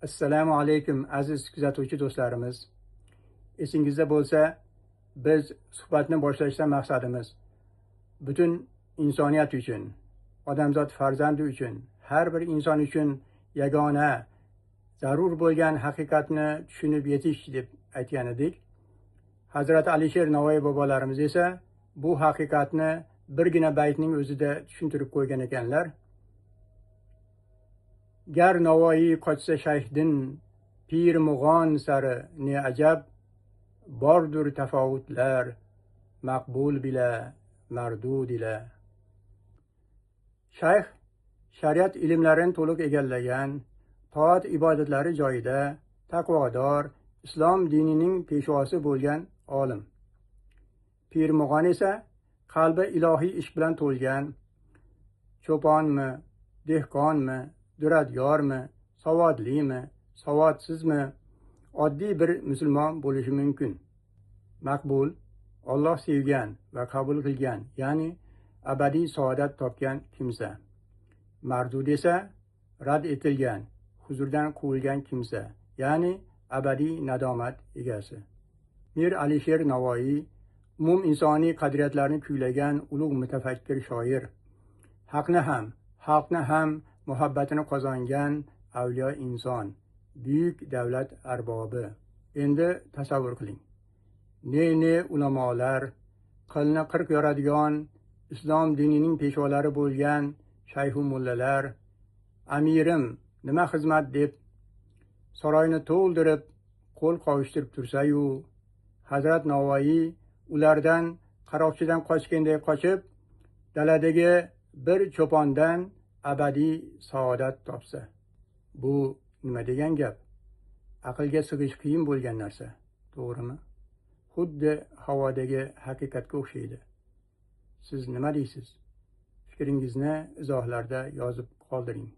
Assalomu alaykum aziz kuzatuvchi do'stlarimiz. Esingizda bo'lsa, biz suhbatni boshlashdan maqsadimiz butun insoniyat uchun, odamzod farzandi uchun, har bir inson uchun yagona zarur bo'lgan haqiqatni tushunib yetish deb aytgan edik. Hazrat Alisher Navoiy bobolarimiz esa bu haqiqatni birgina baytning o'zida tushuntirib qo'ygan ekanlar. Gar Navoiy qochsa shayxdin pir mug'on sari ne ajab, bordur tafovutlar maqbul bila mardud ila. Shayx shariat ilmlarini to'liq egallagan, toat ibodatlari joyida, taqvodor, islom dinining peshvosi bo'lgan olim. Pir mug'on esa qalbi ilohiy ishq bilan to'lgan, cho'ponmi, dehqonmi, duradyormi, savodlimi, savodsizmi, oddiy bir musulmon bo'lishi mumkin. Maqbul, Alloh sevgan va qabul qilgan, ya'ni abadiy saodat topgan kimsa. Mardud esa rad etilgan, huzurdan quvilgan kimsa, ya'ni abadiy nadomat egasi. Mir Alisher Navoiy umum insoniy qadriyatlarni kuylagan ulug' mutafakkir shoir. Haqni ham, xalqni ham muhabbatini qozongan avliyo inson, buyuk davlat arbobi. Endi tasavvur qiling. Ne ulamolar, qilni qirq yoradigan islom dinining peshvolari bo'lgan shayxu mullalar, amirim nima xizmat deb saroyni to'ldirib qo'l qovushtirib tursa-yu, Hazrat Navoiy ulardan qaroqchidan qochganday qochib, daladagi bir cho'pondan abadiy saodat topsa. Bu nima degan gap? Aqlga sig'ish qiyin bo'lgan narsa, to'g'rimi? Xuddi havodagi haqiqatga o'xshaydi. Siz nima deysiz? Fikringizni izohlarda yozib qoldiring.